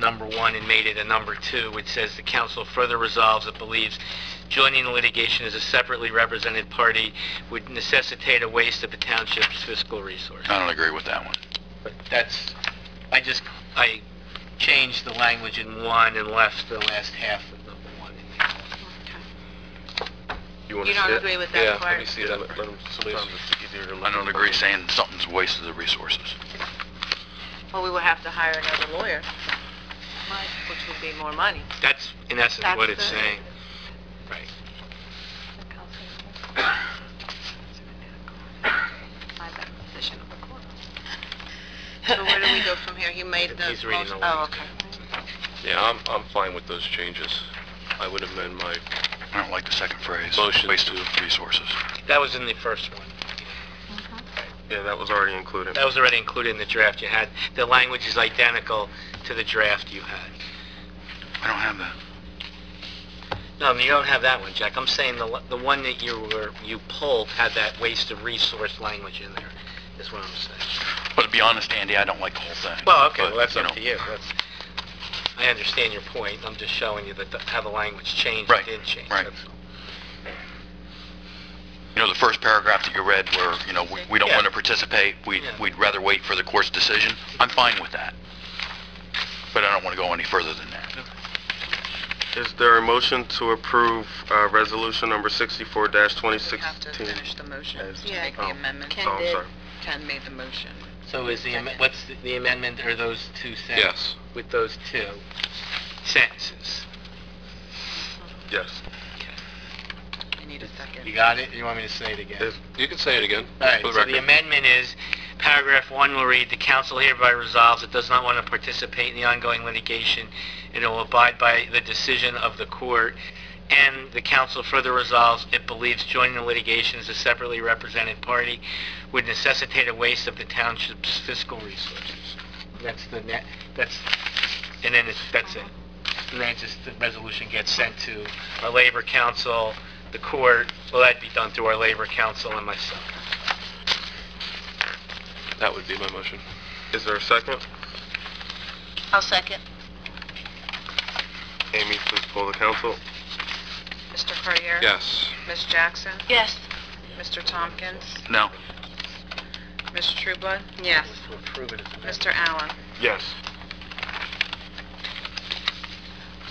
number 1 and made it a number 2, which says the council further resolves it believes joining the litigation as a separately represented party would necessitate a waste of the township's fiscal resources. I don't agree with that one. But that's, I changed the language in 1 and left the last half of number 1 in there. You don't agree with that part? Let me see that. Let them, sometimes it's easier to look. I don't agree saying something's a waste of the resources. Well, we would have to hire another lawyer, which would be more money. That's, in essence, what it's saying. Right. So where do we go from here? You made the He's reading motion. the Oh, language. okay. Yeah, I'm fine with those changes. I would amend my I don't like the second phrase. Motion Waste to- of resources. That was in the first one. Yeah, that was already included. That was already included in the draft you had. The language is identical to the draft you had. I don't have that. No, you don't have that one, Jack. I'm saying the one that you pulled had that waste of resource language in there, is what I'm saying. But to be honest, Andy, I don't like the whole thing. Well, okay, But, well, that's you up know, to you. I understand your point. I'm just showing you how the language changed. Right, It did change. right. That's all. You know, the first paragraph that you read where, you know, we don't Yeah. want to participate, we'd rather wait for the court's decision. I'm fine with that. But I don't want to go any further than that. Is there a motion to approve resolution number 64-2016? We have to finish the motion to Yeah. make the amendment. Ken Oh, I'm did. sorry. Ken made the motion. So is what's the amendment, or those two sentences? Yes. With those two sentences. Yes. I need a second. You got it? You want me to say it again? You can say it again. All right, for the so the record. amendment is, paragraph 1 will read, "The council hereby resolves it does not want to participate in the ongoing litigation and it will abide by the decision of the court." And the council further resolves it believes joining the litigation as a separately represented party would necessitate a waste of the township's fiscal resources. That's the net, and then that's it. And then the resolution gets sent to our labor council, the court. Well, that'd be done through our labor council and myself. That would be my motion. Is there a second? I'll second. Amy, please poll the council. Mr. Carrier? Yes. Ms. Jackson? Yes. Mr. Tompkins? No. Ms. Trueblood? Yes. To approve it as amended. Mr. Allen? Yes.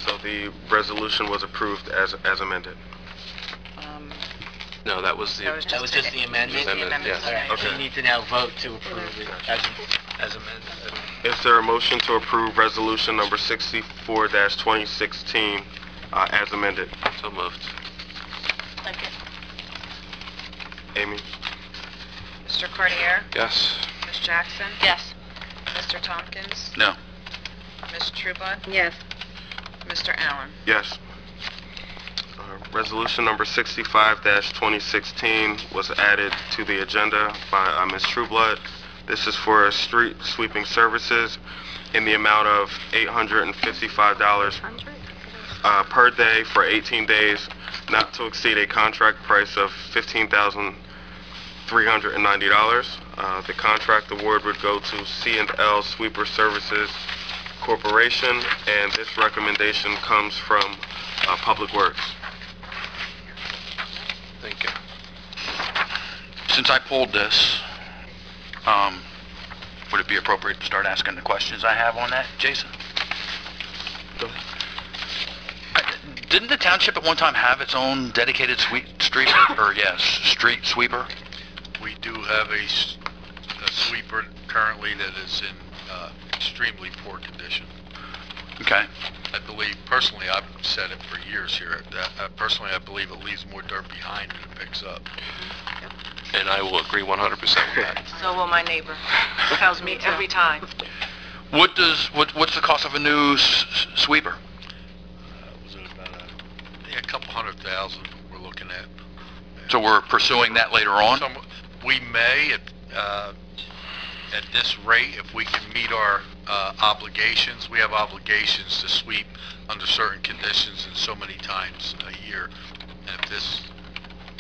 So the resolution was approved as amended. No, that was the... That was just the amendment? Amendment, yes. All right, so Okay. you need to now vote to approve it as amended. Is there a motion to approve resolution number 64-2016 as amended? So moved. Second. Amy? Mr. Carrier? Yes. Ms. Jackson? Yes. Mr. Tompkins? No. Ms. Trueblood? Yes. Mr. Allen? Yes. Resolution number 65-2016 was added to the agenda by Ms. Trueblood. This is for street sweeping services in the amount of $855 per day for 18 days, not to exceed a contract price of $15,390. The contract award would go to C&L Sweeper Services Corporation, and this recommendation comes from Public Works. Thank you. Since I pulled this, would it be appropriate to start asking the questions I have on that, Jason? Go ahead. Didn't the township at one time have its own dedicated street sweeper? We do have a sweeper currently that is in extremely poor condition. Okay. I believe, personally, I've said it for years here, that personally I believe it leaves more dirt behind than it picks up. And I will agree 100% with that. So will my neighbor. Tells me every time. What's the cost of a new sweeper? Was it about a couple $100,000 we're looking at. So we're pursuing that later on? We may, at this rate, if we can meet our obligations. We have obligations to sweep under certain conditions and so many times a year. And if this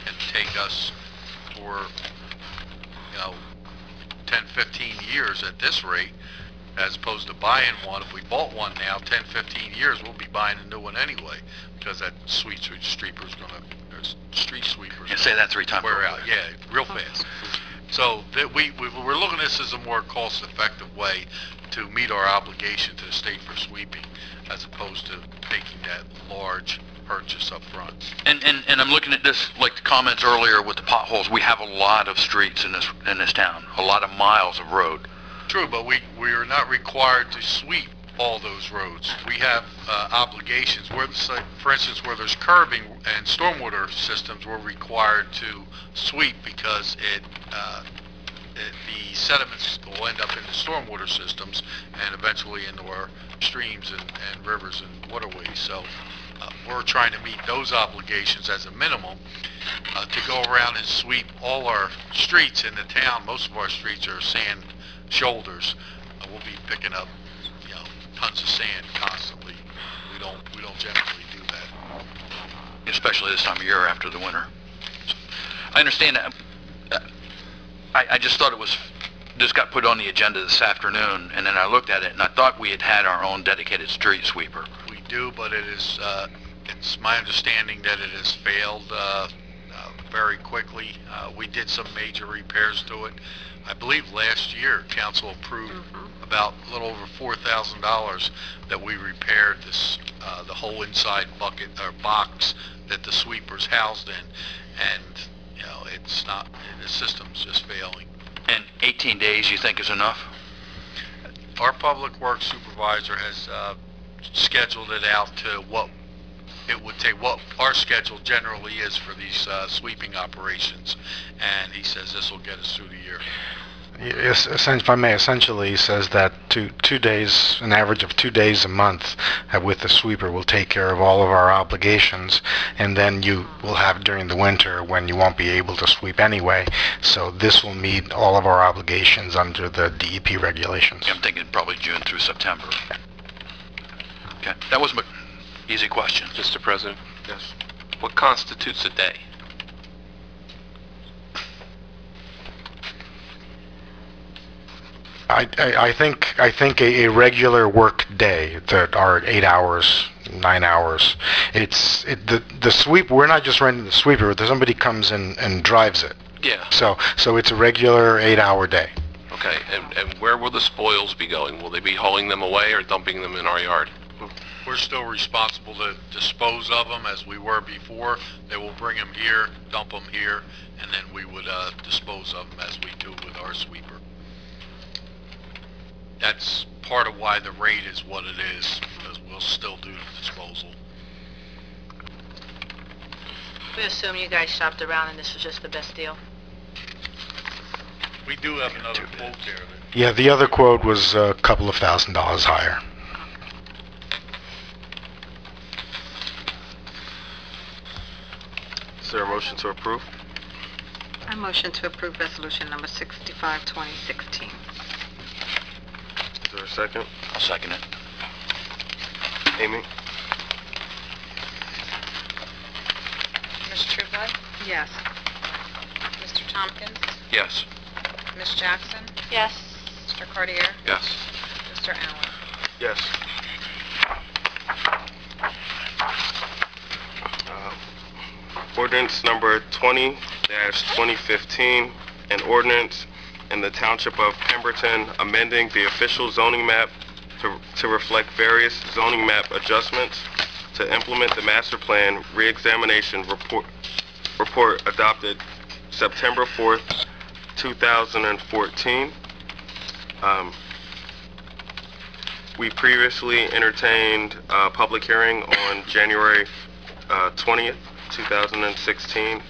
can take us for, 10, 15 years at this rate, as opposed to buying one. If we bought one now, 10, 15 years, we'll be buying a new one anyway, because that street sweeper's gonna, or street sweeper's You say that 3 times. wear out, yeah, real fast. So that we're looking at this as a more cost-effective way to meet our obligation to the state for sweeping, as opposed to making that large purchase up front. And I'm looking at this, like the comments earlier with the potholes. We have a lot of streets in this town, a lot of miles of road. True, but we are not required to sweep all those roads. We have obligations where, for instance, where there's curbing and stormwater systems, we're required to sweep because the sediments will end up in the stormwater systems and eventually into our streams and rivers and waterways. So we're trying to meet those obligations as a minimum. To go around and sweep all our streets in the town, most of our streets are sand shoulders. We'll be picking up, tons of sand constantly. We don't generally do that. Especially this time of year after the winter. I understand that. I just thought this got put on the agenda this afternoon, and then I looked at it and I thought we had our own dedicated street sweeper. We do, but it's my understanding that it has failed very quickly. We did some major repairs to it. I believe last year council approved about a little over $4,000 that we repaired this the whole inside bucket or box that the sweeper's housed in, and it's not, the system's just failing. And 18 days you think is enough? Our public works supervisor has scheduled it out to what it would take, what our schedule generally is for these sweeping operations, and he says this will get us through the year. Yes, if I may, essentially he says that 2 days, an average of 2 days a month with the sweeper will take care of all of our obligations, and then you will have during the winter when you won't be able to sweep anyway, so this will meet all of our obligations under the DEP regulations. I'm thinking probably June through September. Okay, that was my easy question. Mr. President? Yes. What constitutes a day? I think a regular work day that are 8 hours, 9 hours. The sweep. We're not just renting the sweeper. Somebody comes in and drives it. Yeah. So it's a regular 8-hour day. Okay. And where will the spoils be going? Will they be hauling them away or dumping them in our yard? We're still responsible to dispose of them as we were before. They will bring them here, dump them here, and then we would dispose of them as we do with our sweeper. That's part of why the rate is what it is, because we'll still do the disposal. We assume you guys shopped around and this was just the best deal. We do have another quote there. Yeah, the other quote was a couple of $1,000s higher. Is there a motion to approve? I motion to approve resolution number 65, 2016. Is there a second? I'll second it. Amy? Ms. Trueblood? Yes. Mr. Tompkins? Yes. Ms. Jackson? Yes. Mr. Cartier? Yes. Mr. Allen? Yes. Ordinance number 20-2015, an ordinance in the Township of Pemberton amending the official zoning map to reflect various zoning map adjustments to implement the master plan re-examination report adopted September 4th, 2014. We previously entertained a public hearing on January 20th, 2016,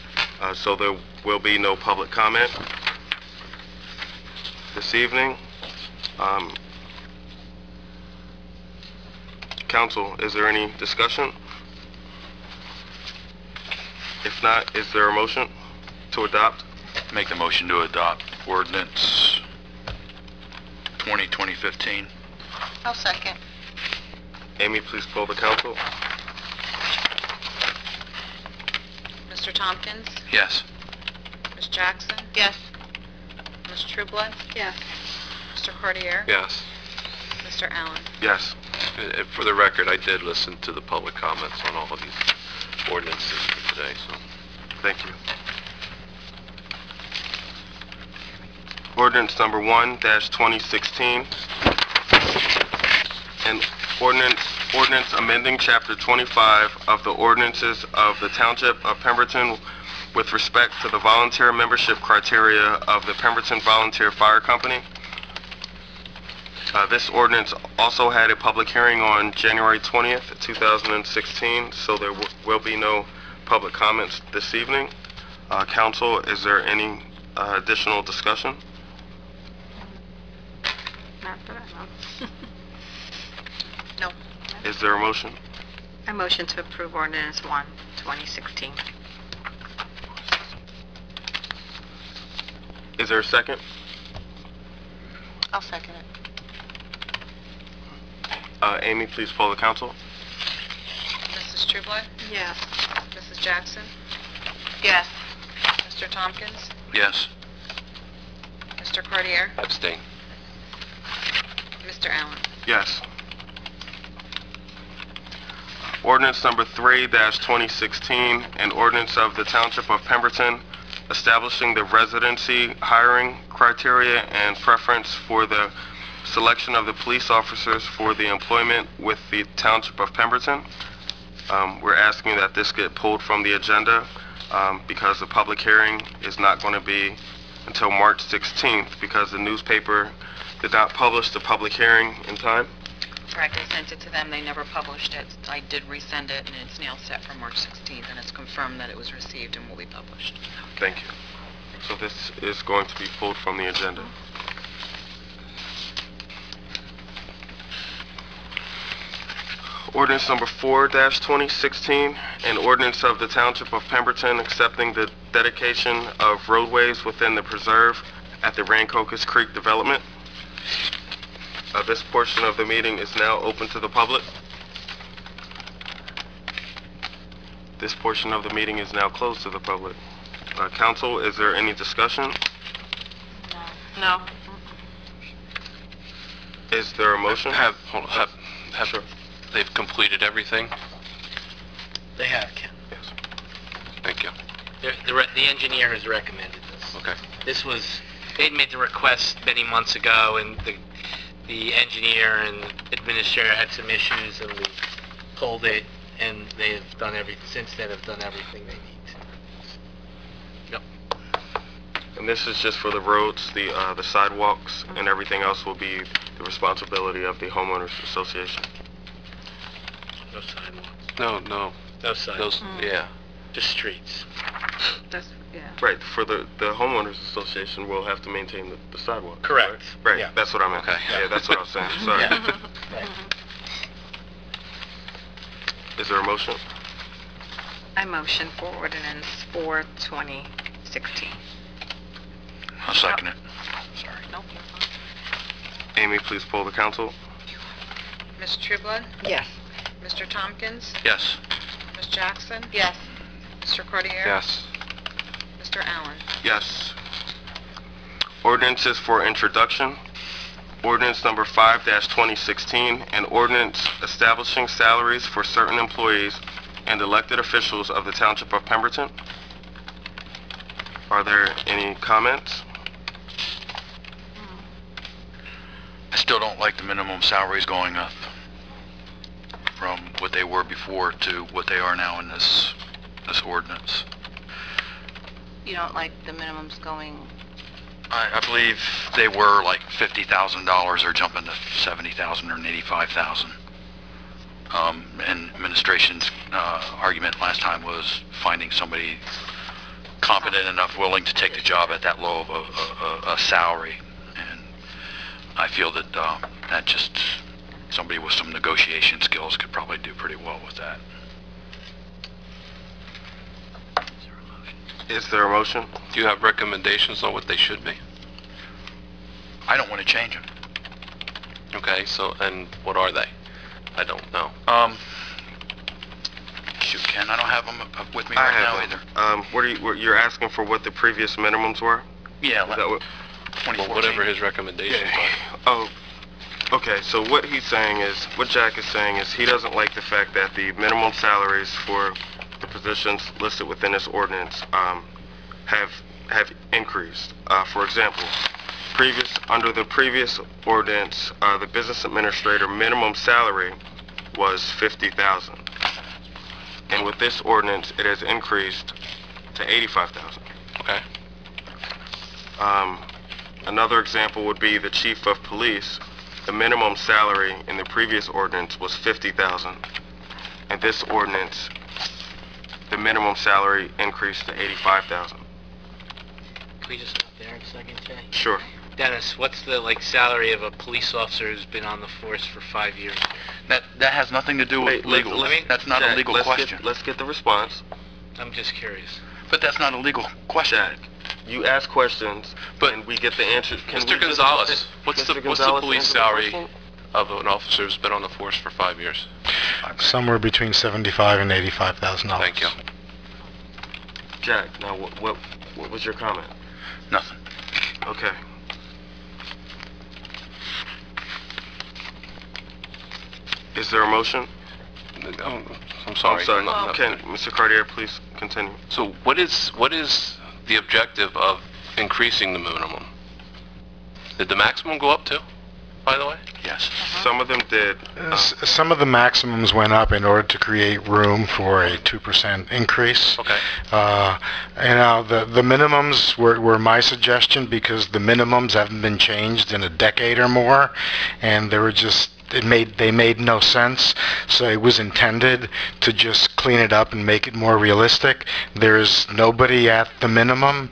so there will be no public comment this evening. Council, is there any discussion? If not, is there a motion to adopt? Make the motion to adopt ordinance 20-2015. I'll second. Amy, please poll the council. Mr. Tompkins? Yes. Ms. Jackson? Yes. Ms. Trueblood? Yes. Mr. Cartier? Yes. Mr. Allen? Yes. For the record, I did listen to the public comments on all of these ordinances for today, so. Thank you. Ordinance number 1-2016. And ordinance amending Chapter 25 of the ordinances of the Township of Pemberton with respect to the volunteer membership criteria of the Pemberton Volunteer Fire Company. This ordinance also had a public hearing on January 20th, 2016, so there will be no public comments this evening. Council, is there any additional discussion? Not that I know. No. Is there a motion? I motion to approve ordinance 1, 2016. Is there a second? I'll second it. Amy, please poll the council. Mrs. Trueblood? Yes. Mrs. Jackson? Yes. Mr. Tompkins? Yes. Mr. Cartier? Abstain. Mr. Allen? Yes. Ordinance number 3-2016, an ordinance of the Township of Pemberton establishing the residency hiring criteria and preference for the selection of the police officers for the employment with the Township of Pemberton. We're asking that this get pulled from the agenda because the public hearing is not going to be until March 16th because the newspaper did not publish the public hearing in time. Correct, I sent it to them, they never published it. I did resend it, and it's now set for March 16th, and it's confirmed that it was received and will be published. Thank you. So this is going to be pulled from the agenda. Ordinance number 4-2016, an ordinance of the Township of Pemberton accepting the dedication of roadways within the preserve at the Rancocas Creek development. This portion of the meeting is now open to the public. This portion of the meeting is now closed to the public. Council, is there any discussion? No. Is there a motion? Have Sure. they've completed everything? They have, Ken. Yes. Thank you. The engineer has recommended this. Okay. This was, they'd made the request many months ago, and the engineer and administrator had some issues, and we pulled it, and they have done everything, since then have done everything they need to. Yep. And this is just for the roads, the sidewalks, and everything else will be the responsibility of the homeowners association. No sidewalks. No. No sidewalks. Yeah. Just streets. That's, yeah. Right, for the homeowners association will have to maintain the sidewalk. Correct. Right, Yeah. that's what I meant. Okay. Yeah, that's what I was saying, sorry. Yeah. Right. Is there a motion? I motion for ordinance 4, 2016. I'll second it. Sorry. Nope, you're fine. Amy, please poll the council. Ms. Trueblood? Yes. Mr. Tompkins? Yes. Ms. Jackson? Yes. Mr. Cartier? Yes. Mr. Allen? Yes. Ordinances for introduction. Ordinance number 5-2016, an ordinance establishing salaries for certain employees and elected officials of the Township of Pemberton. Are there any comments? I still don't like the minimum salaries going up from what they were before to what they are now in this ordinance. You don't like the minimums going, I believe they were like $50,000 or jumping to $70,000 or $85,000. And administration's argument last time was finding somebody competent enough, willing to take the job at that low of a salary. And I feel that that just somebody with some negotiation skills could probably do pretty well with that. Is there a motion? Do you have recommendations on what they should be? I don't want to change them. Okay, so, and what are they? I don't know. Shoot, Ken, I don't have them up with me I right have now them. You're asking for what the previous minimums were? either. Yeah, Is that what? 2014. Well, whatever his recommendations are. Oh, Okay, so what Jack is saying is he doesn't like the fact that the minimum salaries for the positions listed within this ordinance have increased. For example, under the previous ordinance, the business administrator minimum salary was $50,000, and with this ordinance, it has increased to $85,000. Okay. Another example would be the chief of police. The minimum salary in the previous ordinance was $50,000, and this ordinance, the minimum salary increased to $85,000. Can we just stop there a second, Jay? Sure. Dennis, what's the salary of a police officer who's been on the force for 5 years? That has nothing to do with Wait, legal. let me- That's not Jack, a legal question. Let's get the response. I'm just curious. But that's not a legal question. Jack, you ask questions, But- and we get the answer. Mr. Gonzalez, what's the police answer the salary question? of an officer who's been on the force for 5 years? Somewhere between $75,000 and $85,000. Thank you. Jack, now what was your comment? Nothing. Okay. Is there a motion? I'm sorry. I'm sorry. No. Can Mr. Cartier please continue? So what is the objective of increasing the minimum? Did the maximum go up too, by the way? Yes. Some of them did. Some of the maximums went up in order to create room for a 2% increase. Okay. The minimums were my suggestion because the minimums haven't been changed in a decade or more, and they were just they made no sense. So it was intended to just clean it up and make it more realistic. There's nobody at the minimum.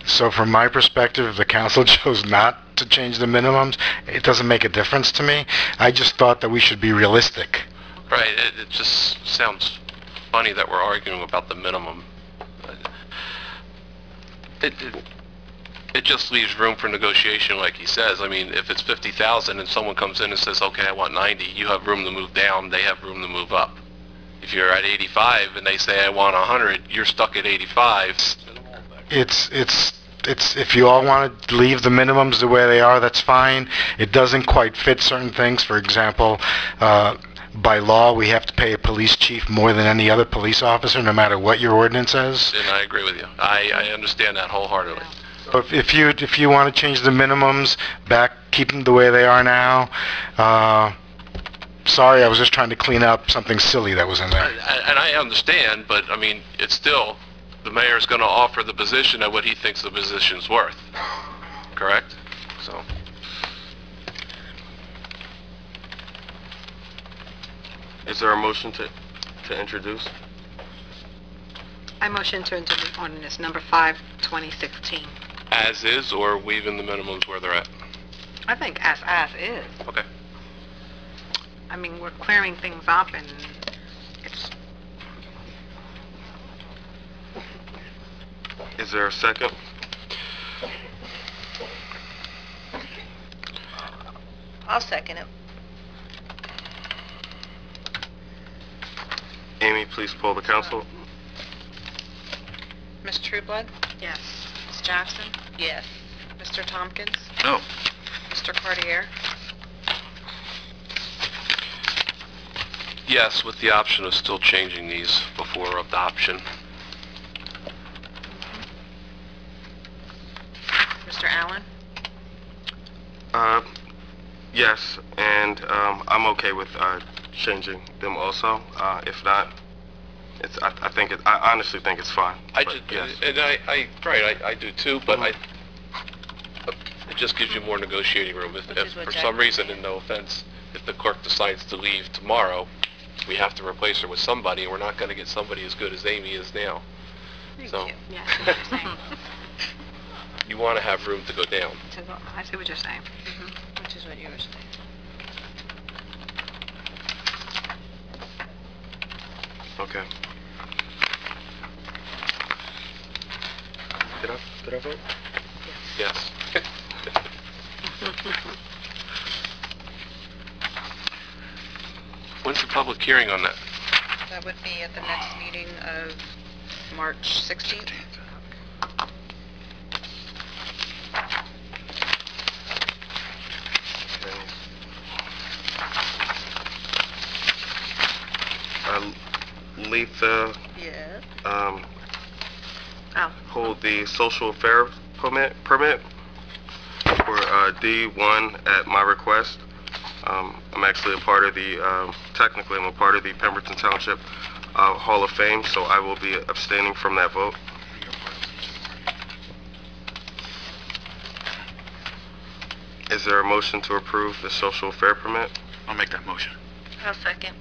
So from my perspective, the council chose not to change the minimums. It doesn't make a difference to me. I just thought that we should be realistic. Right. It just sounds funny that we're arguing about the minimum. It just leaves room for negotiation, like he says. I mean, if it's 50,000 and someone comes in and says, "Okay, I want 90," you have room to move down. They have room to move up. If you're at 85 and they say, "I want 100," you're stuck at 85. It's if you all want to leave the minimums the way they are, that's fine. It doesn't quite fit certain things. For example, by law, we have to pay a police chief more than any other police officer, no matter what your ordinance says. And I agree with you. I understand that wholeheartedly. But if you want to change the minimums back, keep them the way they are now. Sorry, I was just trying to clean up something silly that was in there. And I understand, but I mean, it's still, the mayor's going to offer the position at what he thinks the position's worth. Correct? So. Is there a motion to introduce? I motion to introduce ordinance number 5, 2016. As is, or leaving the minimums where they're at? I think as is. Okay. I mean, we're clearing things up and it's... Is there a second? I'll second it. Amy, please poll the council. Ms. Trueblood? Yes. Ms. Jackson? Yes. Mr. Tompkins? No. Mr. Cartier? Yes, with the option of still changing these before adoption. Mr. Allen? Yes, and I'm okay with changing them also. If not, I honestly think it's fine. But yes. And I do too, but it just gives you more negotiating room. If for some reason, and no offense, if the clerk decides to leave tomorrow, we have to replace her with somebody, and we're not going to get somebody as good as Amy is now. So, Yeah, I see what you're saying. you want to have room to go down. I see what you're saying. Which is what you were saying. Okay. Did I vote? Yes. When's the public hearing on that? That would be at the next meeting of March 16th. Okay. Letha, Yes. hold the social affair permit for D1 at my request. I'm actually a part of the, technically I'm a part of the Pemberton Township Hall of Fame, so I will be abstaining from that vote. Is there a motion to approve the social affair permit? I'll make that motion. I'll second.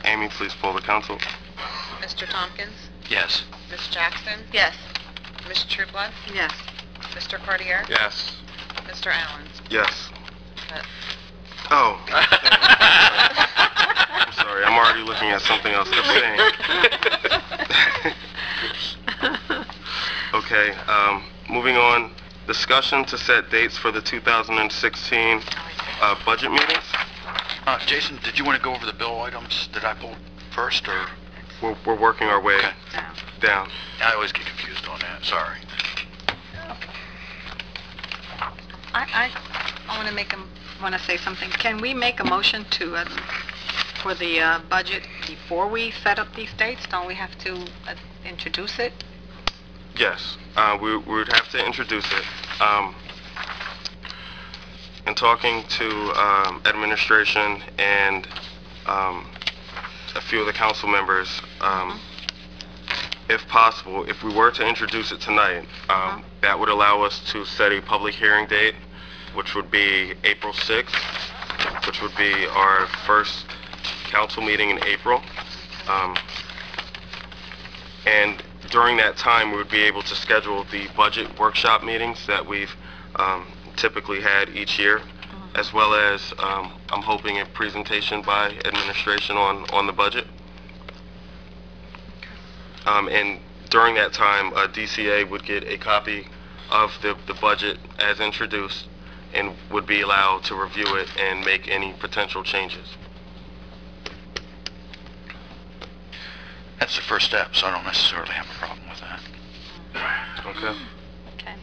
Amy, please poll the council. Mr. Tompkins? Yes. Ms. Jackson? Yes. Ms. Trueblood? Yes. Mr. Cartier? Yes. Mr. Allen? Yes. That- Oh. I'm sorry, I'm already looking at something else. Abstain. Okay, moving on. Discussion to set dates for the 2016 budget meetings. Jason, did you want to go over the bill items that I pulled first, or? We're working our way Okay. down. I always get confused on that, sorry. I want to say something. Can we make a motion for the budget before we set up these dates? Don't we have to introduce it? Yes, we would have to introduce it. In talking to administration and a few of the council members, if possible, if we were to introduce it tonight, that would allow us to set a public hearing date, which would be April 6th, which would be our first council meeting in April. And during that time, we would be able to schedule the budget workshop meetings that we've typically had each year, as well as I'm hoping a presentation by administration on the budget. And during that time, DCA would get a copy of the budget as introduced and would be allowed to review it and make any potential changes. That's the first step, so I don't necessarily have a problem with that. Okay. Okay.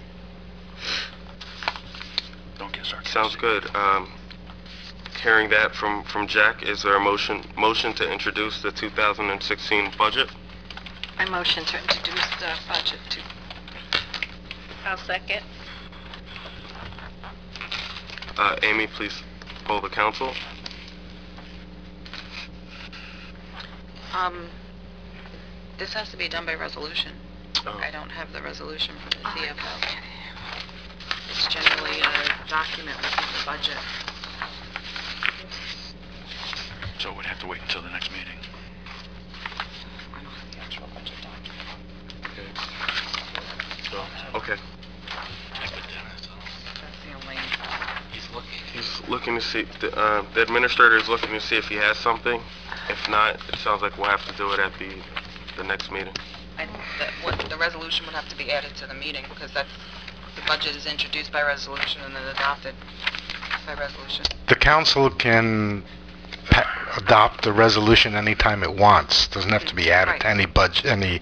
Don't get sarcastic. Sounds good. Hearing that from Jack, is there a motion to introduce the 2016 budget? I motion to introduce the budget to... I'll second. Amy, please poll the council. This has to be done by resolution. Oh. I don't have the resolution for the CFO. It's generally a document within the budget. So we'd have to wait until the next meeting. I don't have the actual budget document. Okay. That's the only... He's looking to see, the administrator is looking to see if he has something. If not, it sounds like we'll have to do it at the next meeting. The resolution would have to be added to the meeting, because the budget is introduced by resolution and then adopted by resolution. The council can adopt the resolution anytime it wants. Doesn't have to be added to any budget, any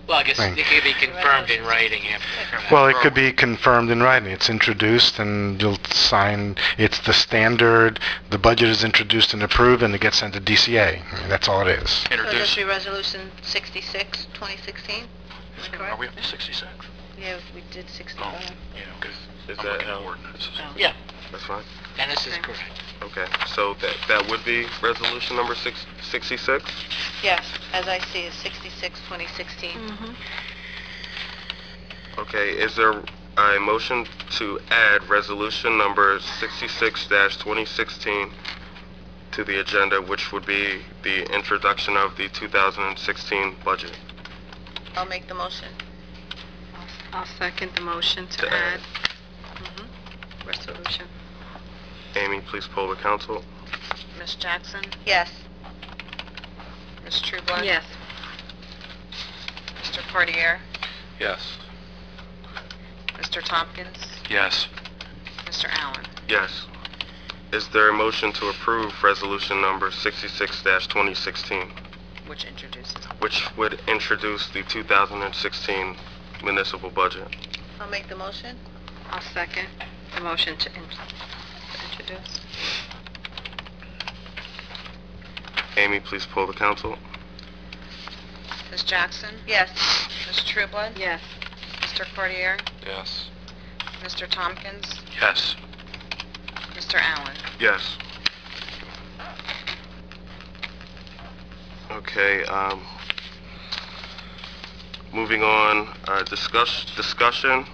Well, I guess thing. it could be confirmed in writing after. Well, it could be confirmed in writing. It's introduced and you'll sign, it's the standard, the budget is introduced and approved and it gets sent to DCA. I mean, that's all it is. So this Introduce. be resolution 66, 2016? Am I correct? Are we up to 66? Yeah, we did 65. Oh, yeah, okay. Is I'm that looking at how? ordinances. Yeah, That's fine. Dennis is correct. Okay, so that would be resolution number 66? Yes, as I see it, 66, 2016. Okay, is there a motion to add resolution number 66-2016 to the agenda, which would be the introduction of the 2016 budget? I'll make the motion. I'll second the motion to add resolution. Amy, please poll the council. Ms. Jackson? Yes. Ms. Trueblood? Yes. Mr. Cartier? Yes. Mr. Tompkins? Yes. Mr. Allen? Yes. Is there a motion to approve resolution number 66-2016, Which introduces. which would introduce the 2016 municipal budget? I'll make the motion. I'll second. The motion to introduce. Amy, please poll the council. Ms. Jackson? Yes. Ms. Trueblood? Yes. Mr. Cordier? Yes. Mr. Tompkins? Yes. Mr. Allen? Yes. Okay, moving on, discussion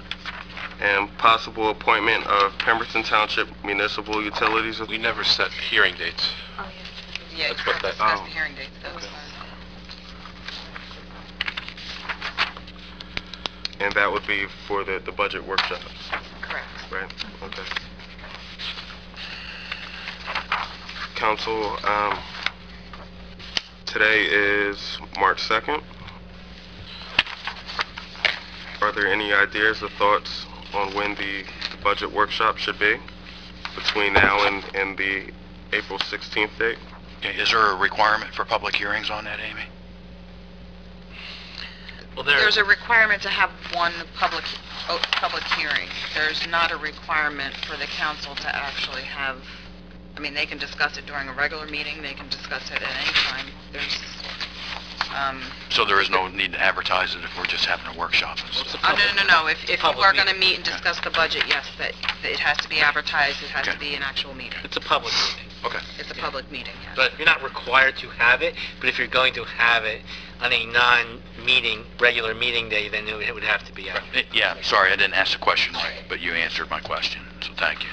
and possible appointment of Pemberton Township Municipal Utilities. We never set hearing dates. Oh, Yeah, That's you what have that- discussed oh. the hearing dates. That was Okay. And that would be for the budget workshop, correct. right? Okay. Council, today is March 2nd. Are there any ideas or thoughts on when the budget workshop should be between now and the April 16th date? Okay, is there a requirement for public hearings on that, Amy? Well, There's a requirement to have one public hearing. There's not a requirement for the council to actually have, I mean, they can discuss it during a regular meeting, they can discuss it at any time. There's, So there is no need to advertise it if we're just having a workshop and stuff? no. If you Public are going to meeting. meet and discuss the budget, yes, that it has to be advertised, it has to Okay. be an actual meeting. It's a public meeting. Okay. It's a public meeting, yes. But you're not required to have it, but if you're going to have it on a non-meeting, regular meeting day, then it would have to be out. Yeah, sorry, I didn't ask the question right, but you answered my question, so thank you.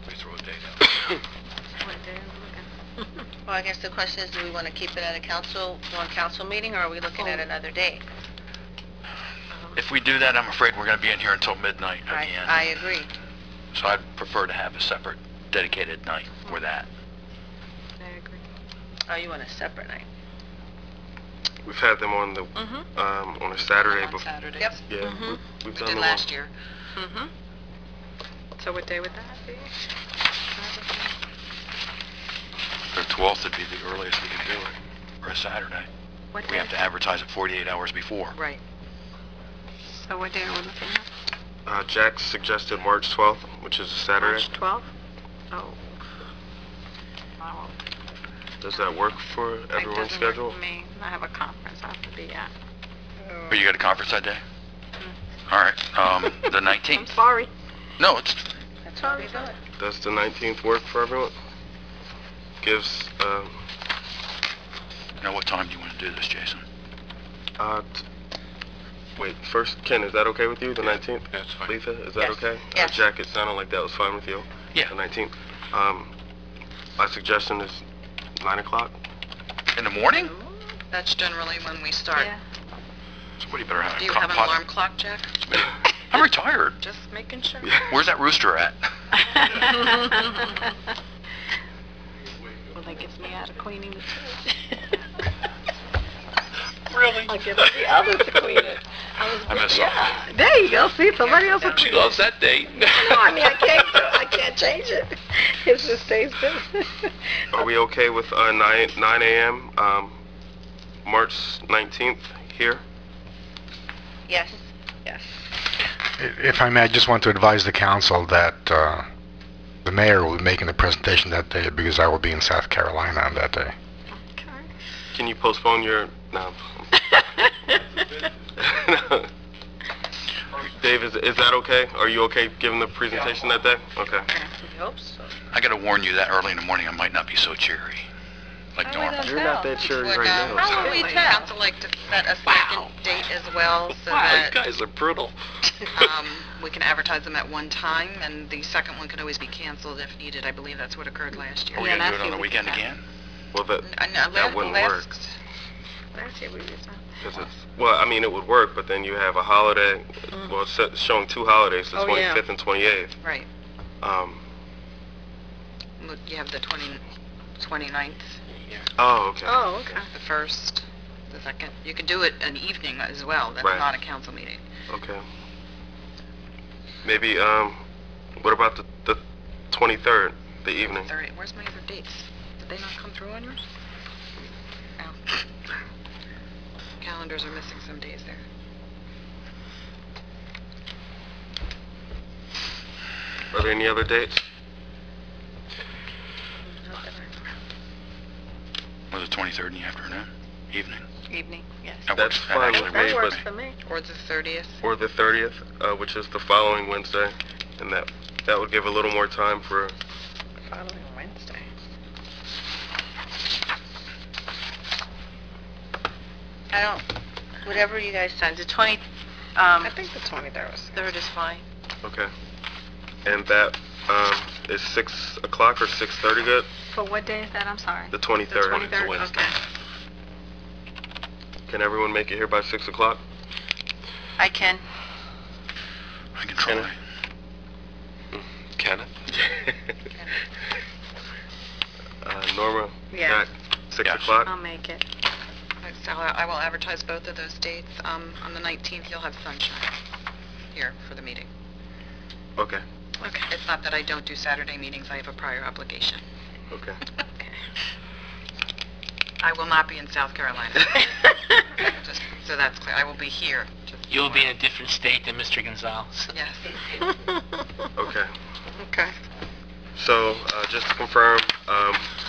Please throw a date out. Well, I guess the question is, do we want to keep it at a council meeting, or are we looking at another date? If we do that, I'm afraid we're going to be in here until midnight I again. agree. So I'd prefer to have a separate dedicated night for that. I agree. Oh, you want a separate night? We've had them on the, on a Saturday On before. Saturdays. Yep. Yeah, Mhm. we've We done did them last on. year. Mm-hmm. So what day would that be? The 12th would be the earliest we could do it, or a Saturday. What We day? have to advertise it 48 hours before. Right. So what day are we looking at? Jack suggested March 12th, which is a Saturday. March 12th? Oh. Wow. Does that work for It everyone's doesn't work schedule? for me. I have a conference I have to be at. Oh, you got a conference that day? All right, the 19th. I'm sorry. No, it's, That's what we do it. Does the 19th work for everyone? Gives, now what time do you want to do this, Jason? wait, first, Ken, is that okay with you, the 19th? Yeah, it's fine. Letha, is that Yes. okay? Yes. Jack, it sounded like that was fine with you? Yeah. The 19th. My suggestion is 9 o'clock. In the morning? That's generally when we start. Yeah. Somebody better have Do a you have an alarm clock, Jack? I'm retired. Just making sure. Where's that rooster at? Well, that gets me out of cleaning the church. Really? I'll get the others to clean it. I miss Yeah, there you go. See, somebody else will She clean it. loves that date. No, I mean, I can't change it. It just stays business. Are we okay with 9 a.m., March 19th here? Yes. Yes. If I may, I just want to advise the council that the mayor will be making the presentation that day because I will be in South Carolina on that day. Okay. Can you postpone your, no. Dave, is that okay? Are you okay giving the presentation that day? Okay. We hope so. I gotta warn you that early in the morning I might not be so cheery, like normal. You're not that cheery Would, right now. How will we tell? council like to set a second date as well, so Wow, you that guys are brutal. we can advertise them at one time, and the second one can always be canceled if needed. I believe that's what occurred last year. Are we Yeah, gonna do that's it on the what we weekend can again? Well, No, that wouldn't work. Last year we used to. 'Cause well, I mean, it would work, but then you have a holiday, well, it's showing two holidays, the Oh, yeah. 25th and 28th. Right. Look, you have the 29th, Oh, okay. Oh, okay. the 1st, the 2nd. You could do it an evening as well. That's Right. not a council meeting. Okay. Maybe, what about the 23rd, the evening? Where's my other dates? Did they not come through on yours? No. calendars are missing some days there. Are there any other dates? Or the 23rd in the afternoon, evening. Evening, yes. That That's works. fine actually with me, That works works with for me. Or the 30th. Or the 30th, which is the following Wednesday, and that would give a little more time for. Following Wednesday. I don't, whatever you guys decide, the I think the 23rd was. 3rd is fine. Okay. And that is 6 o'clock or 6:30 good? For what day is that? I'm sorry. The The 23rd. 23rd, Wednesday. okay. Can everyone make it here by 6 o'clock? I can. I can try. Can it? Norma? Yeah. Jack, 6 Yes. o'clock? I'll make it. So I will advertise both of those dates. On the 19th, you'll have sunshine here for the meeting. Okay, Okay. It's not that I don't do Saturday meetings, I have a prior obligation. okay. I will not be in South Carolina. Just so that's clear, I will be here. You'll be in a different state than Mr. Gonzalez. Yes. Okay. Okay. So, just to confirm,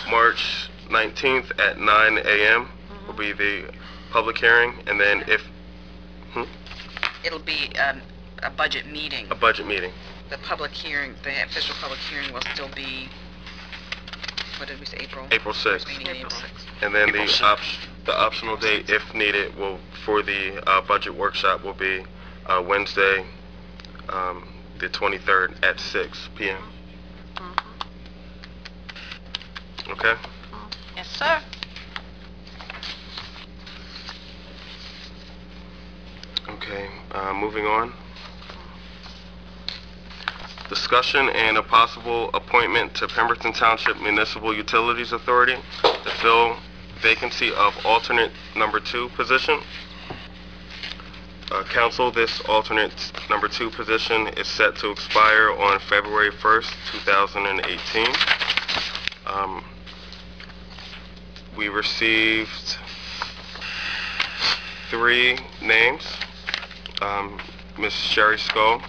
March 19th at 9 a.m. will be the public hearing, and then if, It'll be a budget meeting. a budget meeting. The public hearing, the official public hearing will still be, what did we say, April? April 6th. First meeting in April 6th. And then April the 6th. the optional date, if needed, will for the budget workshop will be Wednesday, the 23rd at 6 p.m. Okay. Yes, sir. Okay. Moving on. Discussion and a possible appointment to Pemberton Township Municipal Utilities Authority to fill vacancy of alternate number 2 position. Council, this alternate number 2 position is set to expire on February 1st, 2018. We received 3 names. Ms. Sherry Skull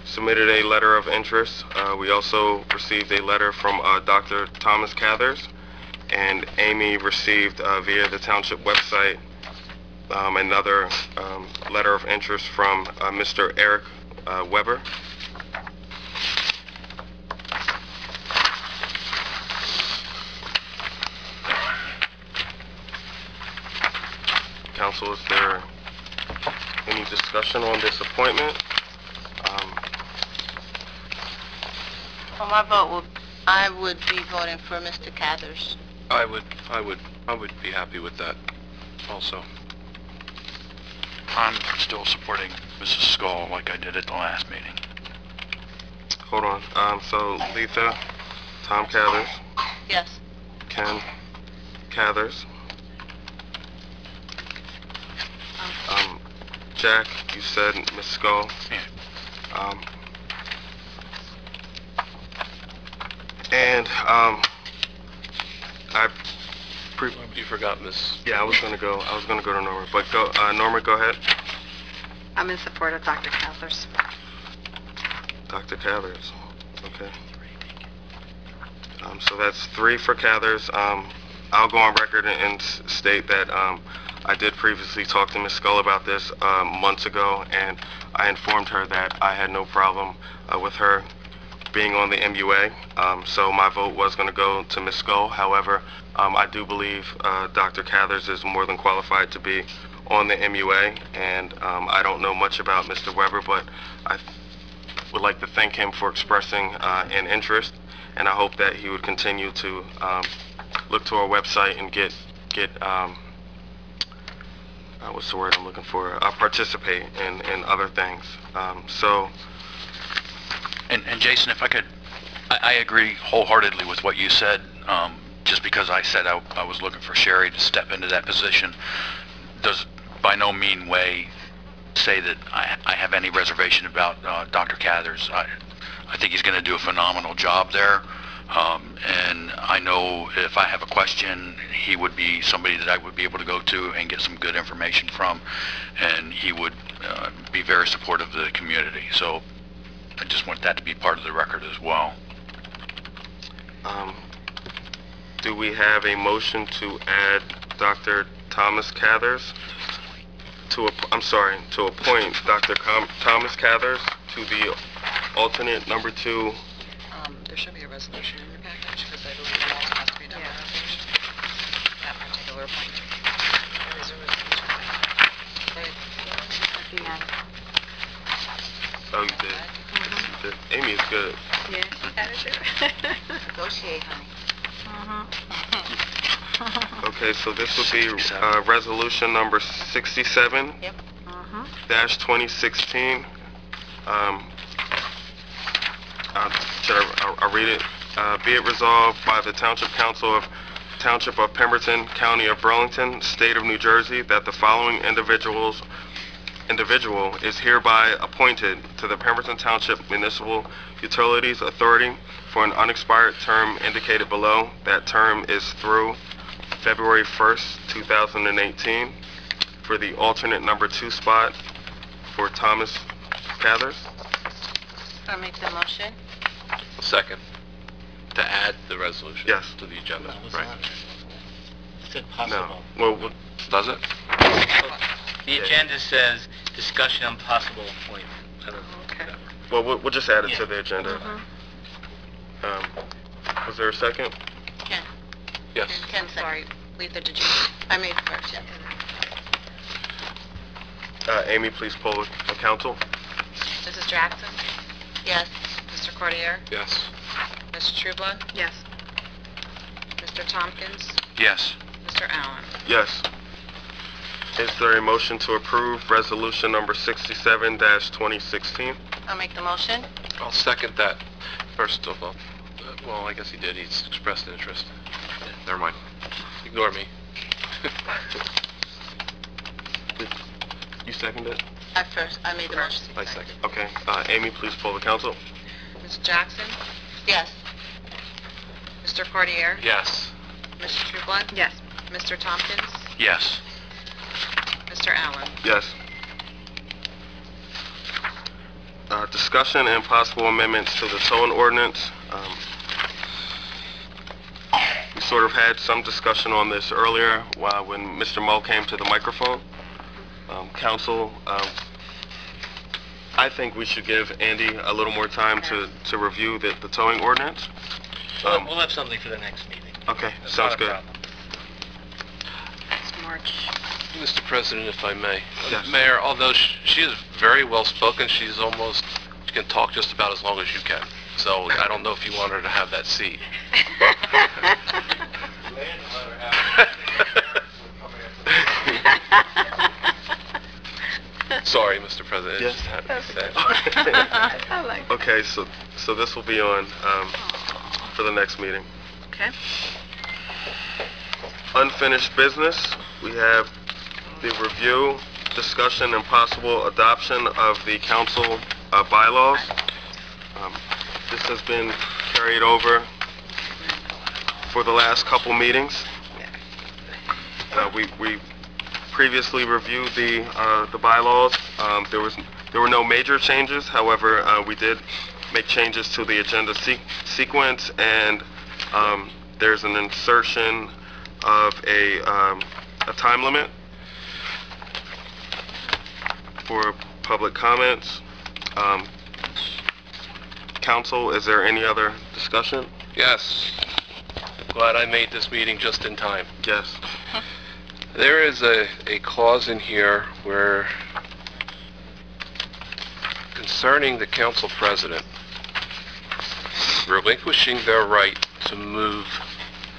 submitted a letter of interest. We also received a letter from Dr. Thomas Cathers, and Amy received via the township website another letter of interest from Mr. Eric Weber. Council, is there any discussion on this appointment? For my vote, I would be voting for Mr. Cathers. I would be happy with that also. I'm still supporting Mrs. Skull like I did at the last meeting. Hold on. So Letha, Tom Cathers, Yes. Ken Cathers, Jack, you said Ms. Skull. Yeah. And You forgot Miss. I was gonna go to Norma, but go, Norma, go ahead. I'm in support of Dr. Cathers. Dr. Cathers, okay. So that's 3 for Cathers. I'll go on record and state that I did previously talk to Ms. Skull about this months ago, and I informed her that I had no problem with her being on the MUA. So my vote was going to go to Ms. Skull. However, I do believe Dr. Cathers is more than qualified to be on the MUA, and I don't know much about Mr. Weber, but I would like to thank him for expressing an interest, and I hope that he would continue to look to our website and get what's the word I'm looking for? Participate in other things. And Jason, if I could, I agree wholeheartedly with what you said. Just because I said I was looking for Sherry to step into that position does by no mean way say that I have any reservation about Dr. Cathers. I think he's going to do a phenomenal job there. And I know if I have a question, he would be somebody that I would be able to go to and get some good information from, and he would be very supportive of the community. So I just want that to be part of the record as well. Do we have a motion to add Dr. Thomas Cathers to appoint Dr. Thomas Cathers to the alternate number 2? There should be a resolution in your package, because I believe it also has to be done by resolution. That particular appointment. There is a resolution. Looking at it. Oh, you did. You did. Amy is good. Yeah, she had it too. Negotiate, honey. Okay, so this would be resolution number 67 Yep. dash 2016. I'll read it. Be it resolved by the Township Council of Township of Pemberton, County of Burlington, State of New Jersey, that the following individual is hereby appointed to the Pemberton Township Municipal Utilities Authority for an unexpired term indicated below. That term is through February 1st, 2018, for the alternate number 2 spot for Thomas Cathers. I'll make the motion. Second, to add the resolution Yes. to the agenda, It right? said No. possible. Well, Does it? The agenda says discussion on possible appointment. I don't know. Okay. we'll just add it to Yeah. the agenda. Was there a second? Ken. Yes. Ken, I'm sorry, Letha, did you? I made first, yeah. Amy, please poll the council. Mrs. Jackson? Yes. Mr. Cordier? Yes. Ms. Trueblood? Yes. Mr. Tompkins? Yes. Mr. Allen? Yes. Is there a motion to approve resolution number 67-2016? I'll make the motion. I'll second that. First of all, well, I guess he did. He's expressed interest. Never mind. Ignore me. You seconded it? I made the motion. I second. Okay. Amy, please poll the council. Ms. Jackson? Yes. Mr. Cordier? Yes. Ms. Trueblood? Yes. Mr. Tompkins? Yes. Mr. Allen? Yes. Discussion and possible amendments to the towing ordinance. We sort of had some discussion on this earlier when Mr. Mull came to the microphone. Council, I think we should give Andy a little more time to review the towing ordinance. We'll have something for the next meeting. Okay, That's sounds not a good. problem. It's March. Mr. President, if I may. Yes. Mayor, although she is very well spoken, she can talk just about as long as you can. So I don't know if you want her to have that seat. Sorry, Mr. President. Yes. It just had to be said. I like it. Okay, so this will be on for the next meeting. Okay. Unfinished business, we have the review, discussion, and possible adoption of the council bylaws. This has been carried over for the last couple meetings. We previously reviewed the bylaws. There were no major changes. However, we did make changes to the agenda sequence, and there's an insertion of a time limit for public comments. Council, is there any other discussion? Yes. Glad I made this meeting just in time. Yes. There is a clause in here where, concerning the council president relinquishing their right to move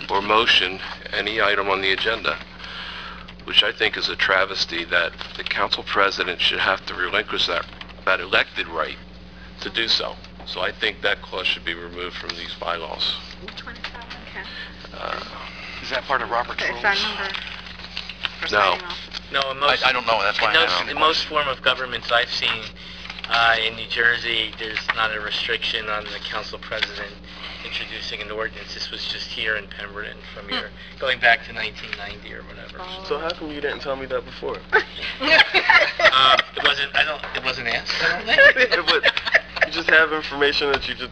or motion any item on the agenda, which I think is a travesty that the council president should have to relinquish that elected right to do so. So I think that clause should be removed from these bylaws. Which one is that one, Ken? Is that part of Robert's Is rules? that number? for No. signing off? No, in most, I don't know, that's why I asked. in most form of governments I've seen in New Jersey, there's not a restriction on the council president introducing an ordinance. This was just here in Pemberton from your, going back to 1990 or whatever. So how come you didn't tell me that before? It wasn't asked, I don't think. Yeah, but you just have information that you just...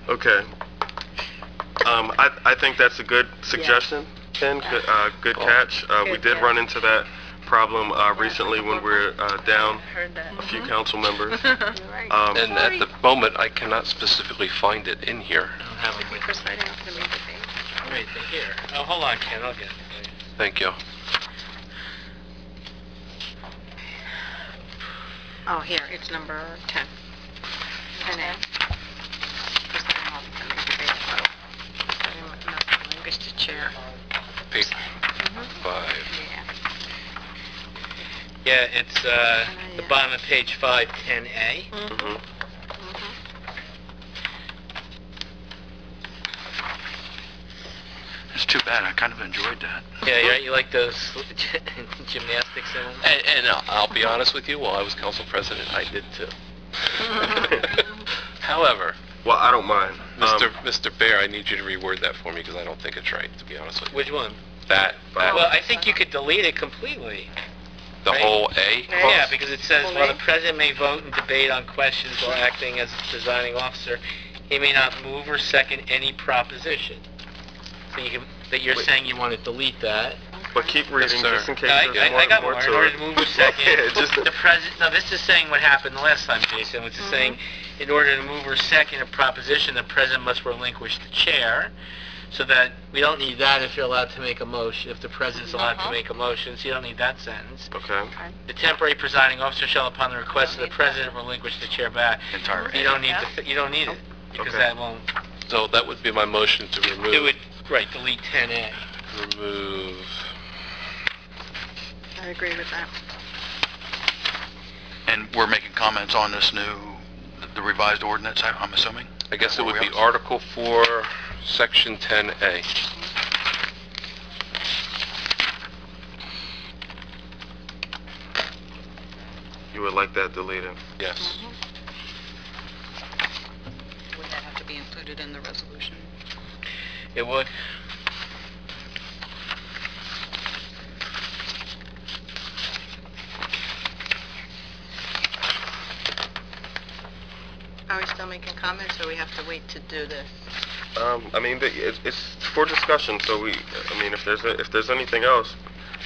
Okay. I think that's a good suggestion, Ken. Good catch. We did run into that problem recently when we were down a few council members. And at the moment, I cannot specifically find it in here. I don't have it with Right here. Oh, hold on, Ken, I'll get it. Thank you. Oh, here, it's number 10. 10A. Mr. Chair. Page 5. Yeah, it's the bottom of page 5, 10A. It's too bad. I kind of enjoyed that. Yeah, you like those gymnastics in them? And I'll be honest with you, while I was council president, I did too. However, Well, I don't mind. Mr. Bear, I need you to reword that for me because I don't think it's right, to be honest with you. Which one? That Well, I think you could delete it completely. the whole A? Yeah, because it says, while the president may vote and debate on questions while acting as presiding officer, he may not move or second any proposition. So you're saying you want to delete that. But keep reading sir. just in case I there's got more more. to In order it. to move or second, Yeah, just- the president. No, this is saying what happened the last time, Jason, which is saying, in order to move or second a proposition, the president must relinquish the chair. So that we don't need that if you're allowed to make a motion. If the president's allowed to make a motion, so you don't need that sentence. Okay. The temporary presiding officer shall, upon the request of the president, relinquish the chair back. Entire You don't need you don't need it because Okay. that won't. So that would be my motion to remove. It would delete 10A. Remove. I agree with that. And we're making comments on this the revised ordinance, I'm assuming? I guess it would be Article 4, Section 10A. You would like that deleted? Yes. Would that have to be included in the resolution? It would. Are we still making comments, or we have to wait to do this? I mean, it's for discussion, so if there's anything else.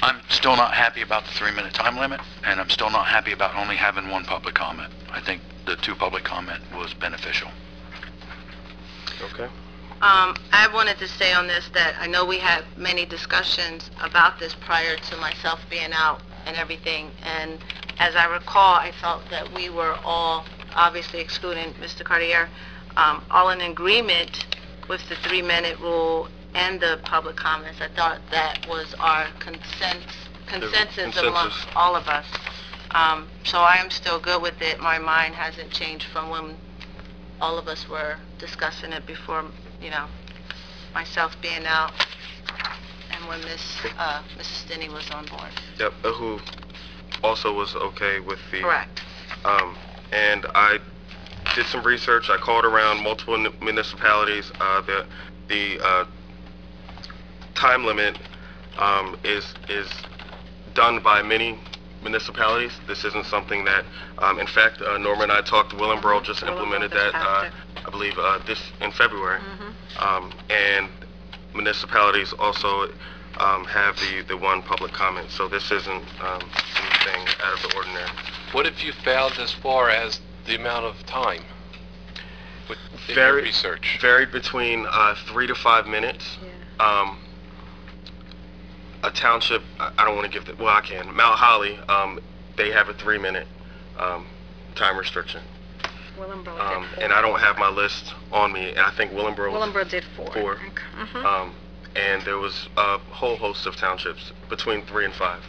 I'm still not happy about the 3-minute time limit, and I'm still not happy about only having one public comment. I think the 2 public comment was beneficial. Okay. I wanted to say on this that I know we had many discussions about this prior to myself being out and everything, and as I recall, I felt that we were all, obviously excluding Mr. Cartier, all in agreement with the 3-minute rule and the public comments. I thought that was our consensus amongst all of us. So I am still good with it. My mind hasn't changed from when all of us were discussing it before, myself being out, and when Mrs. Stinney was on board. Yep, who also was okay with the... Correct. And I did some research. I called around multiple municipalities. The time limit is done by many municipalities. This isn't something that, in fact, Norma and I talked. Willenboro just implemented that, I believe, this in February. And municipalities also have the one public comment. So this isn't anything out of the ordinary. What have you found as far as the amount of time in your research? Varied between 3 to 5 minutes. A township, I don't want to give well, I can. Mount Holly, they have a 3-minute time restriction. Willenboro did 4. And I don't have my list on me, and I think Willenboro did 4. 4. And there was a whole host of townships between 3 and 5.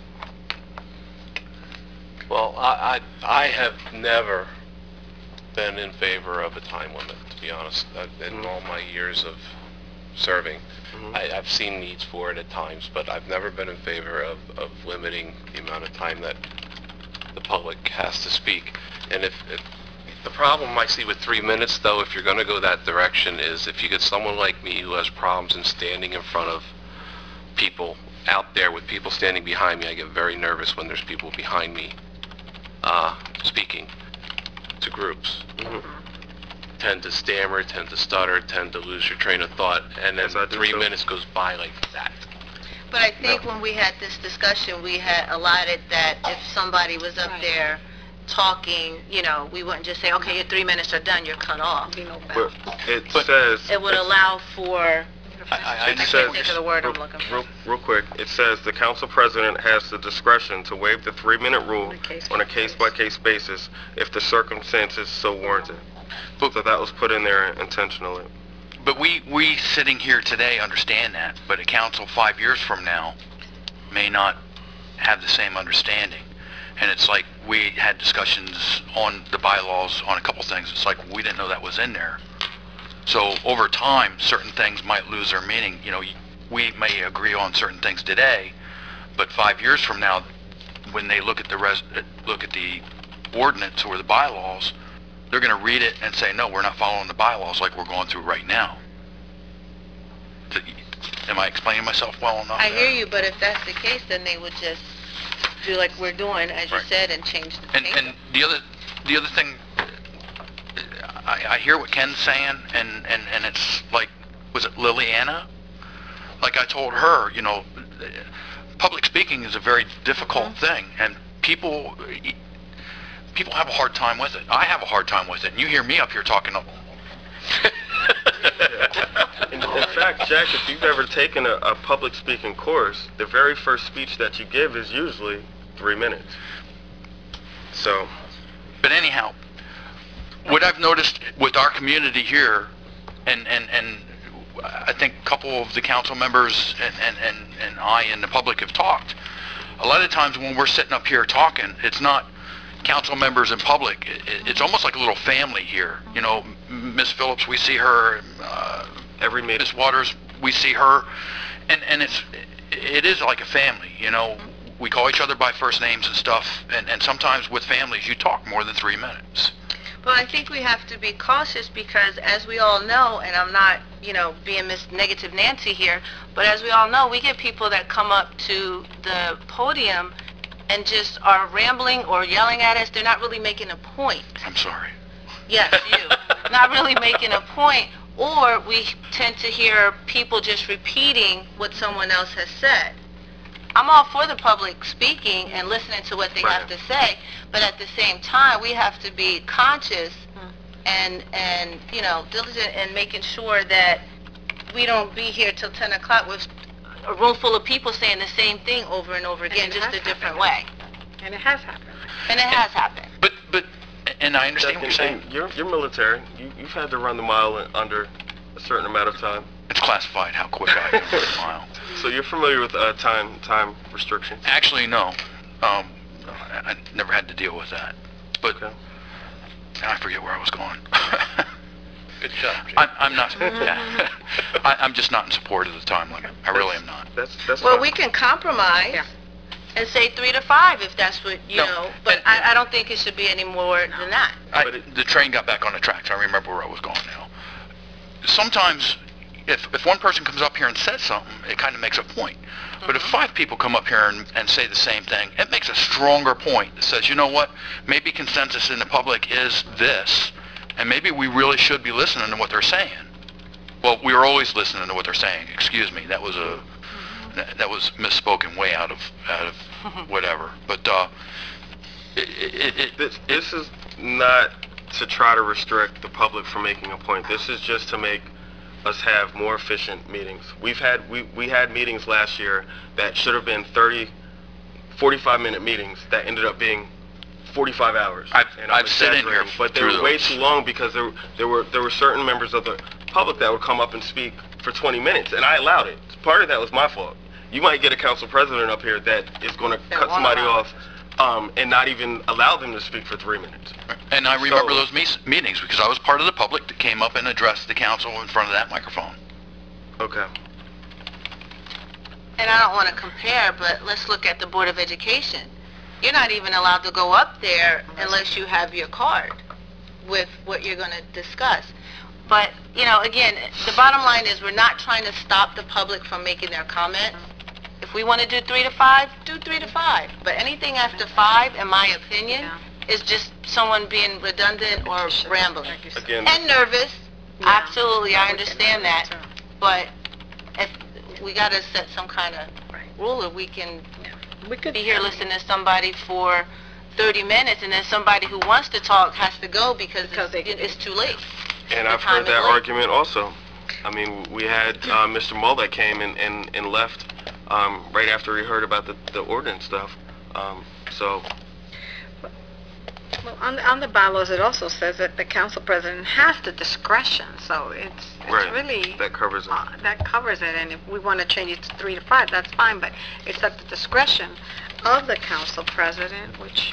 Well, I have never been in favor of a time limit, to be honest. In all my years of serving, I've seen needs for it at times, but I've never been in favor of limiting the amount of time that the public has to speak. And if The problem I see with 3 minutes, though, if you're going to go that direction, is if you get someone like me who has problems in standing in front of people out there with people standing behind me, I get very nervous when there's people behind me speaking to groups. Tend to stammer, tend to stutter, tend to lose your train of thought, and then 3 minutes goes by like that. But I think when we had this discussion, we had allotted that if somebody was up there talking, you know, we wouldn't just say, okay, your 3 minutes are done, you're cut off. But it says... It would allow for... I can't think of the word I'm looking for. Real quick, it says the council president has the discretion to waive the 3-minute rule on a case-by-case basis if the circumstances so warranted. So that was put in there intentionally. But we sitting here today understand that, but a council 5 years from now may not have the same understanding. And it's like we had discussions on the bylaws on a couple things. It's like we didn't know that was in there. So over time, certain things might lose their meaning. You know, we may agree on certain things today, but 5 years from now, when they look at the ordinance or the bylaws, they're going to read it and say, no, we're not following the bylaws like we're going through right now. Am I explaining myself well enough? I hear you, but if that's the case, then they would just do like we're doing, as you said, and change the thing. And the other thing, I hear what Ken's saying, and it's like, was it Liliana? Like I told her, you know, public speaking is a very difficult thing, and people have a hard time with it. I have a hard time with it, and you hear me up here talking. In fact, Jack, if you've ever taken a public speaking course, the very first speech that you give is usually 3 minutes. So. But anyhow, what I've noticed with our community here, and I think a couple of the council members and I and the public have talked, a lot of times when we're sitting up here talking, it's not council members and public. It's almost like a little family here. You know, Miss Phillips, we see her. Every meeting. Miss Waters, we see her, and it is like a family. You know, we call each other by first names and stuff, and sometimes with families you talk more than 3 minutes. Well, I think we have to be cautious because, as we all know, and I'm not, you know, being Miss Negative Nancy here, but as we all know, we get people that come up to the podium and just are rambling or yelling at us. They're not really making a point. I'm sorry. Yes, you. Not really making a point. Or we tend to hear people just repeating what someone else has said. I'm all for the public speaking and listening to what they have to say, but at the same time, we have to be conscious and you know, diligent in making sure that we don't be here till 10 o'clock with a room full of people saying the same thing over and over again, just a different way. And it has happened. And it has happened. But and I understand what you're saying. You're military. You've had to run the mile under a certain amount of time. It's classified how quick I can run a mile. So you're familiar with time restrictions? Actually, no. I never had to deal with that. But now I forget where I was going. Good job, Jim. I'm not. Yeah. I'm just not in support of the time limit. I really am not. That's well, fine. we can compromise and say 3 to 5 if that's what you know. But I don't think it should be any more than that. The train got back on the tracks. I remember where I was going now. Sometimes, if one person comes up here and says something, it kind of makes a point. But if 5 people come up here and say the same thing, it makes a stronger point that says, you know what, maybe consensus in the public is this, and maybe we really should be listening to what they're saying. Well, we are always listening to what they're saying. Excuse me, that was misspoken way out of whatever. But this is not to try to restrict the public from making a point. This is just to make us have more efficient meetings. We had meetings last year that should have been 45-minute meetings that ended up being 45 hours. I've sat in here, but they were way too long because there were certain members of the public that would come up and speak for 20 minutes, and I allowed it. Part of that was my fault. You might get a council president up here that is going to cut somebody off and not even allow them to speak for 3 minutes. And I remember those meetings because I was part of the public that came up and addressed the council in front of that microphone. Okay. And I don't want to compare, but let's look at the Board of Education. You're not even allowed to go up there unless you have your card. with what you're going to discuss. But, you know, again, the bottom line is we're not trying to stop the public from making their comment. If we want to do 3 to 5, do 3 to 5. But anything after 5, in my opinion, is just someone being redundant or rambling. Again, And nervous. Absolutely, I understand that. But if we got to set some kind of rule, or we can be here listening to somebody for 30 minutes, and then somebody who wants to talk has to go because it's too late. and I've heard that argument also. I mean, we had Mr. Mull that came and left right after he heard about the ordinance stuff. So, Well, on the bylaws, it also says that the council president has the discretion, so it's right, really... that covers it. That covers it, and if we want to change it to 3 to 5, that's fine, but it's at the discretion of the council president, which,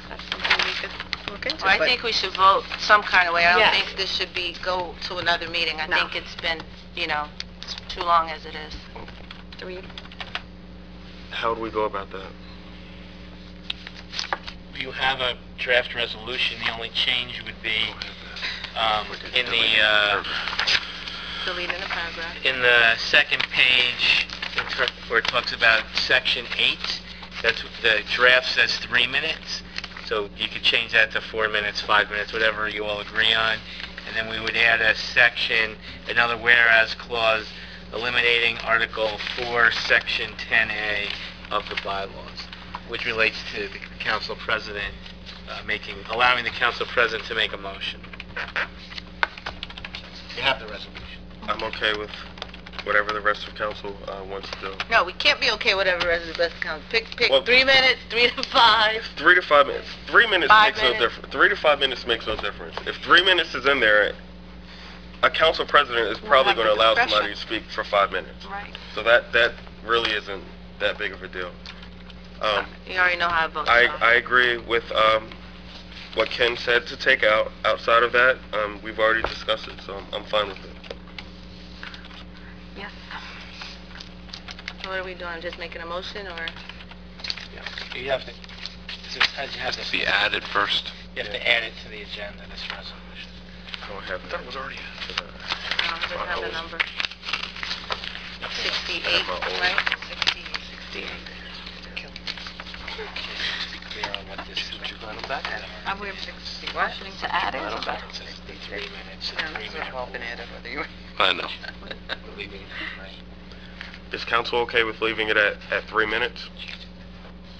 that's something we could look into. Well, I but- think we should vote some kind of way. I don't Yes. think this should go to another meeting. I No. think it's been, too long as it is. 3. How do we go about that? You have a draft resolution, the only change would be Deleting a paragraph. in the second page, where it talks about section 8, that's, the draft says 3 minutes, so you could change that to 4 minutes, 5 minutes, whatever you all agree on, and then we would add a section, another whereas clause, eliminating Article 4, Section 10A of the bylaws, which relates to the council president allowing the council president to make a motion. You have the resolution. I'm okay with whatever the rest of council wants to do. No, we can't be okay whatever the rest of the council. Pick Well- 3 minutes, 3 to 5. 3 to 5 minutes. 3 minutes 5 makes no minutes. difference. 3 to 5 minutes makes no difference. If 3 minutes is in there, a council president is probably have going to the allow discretion. somebody to speak for 5 minutes. Right. So that really isn't that big of a deal. You already know how I vote. I agree with what Ken said to take out. Outside of that, we've already discussed it, so I'm fine with it. Yes. So what are we doing? Just making a motion, or? You have to, Be added first. you have to add it to the agenda, this resolution. I don't have That was already. Does it have the number? 68, right? 68. Be clear on what this is. Are we motioning to add it? It says 3 minutes, a 3-minute I know. leaving it, right? Is council okay with leaving it at 3 minutes?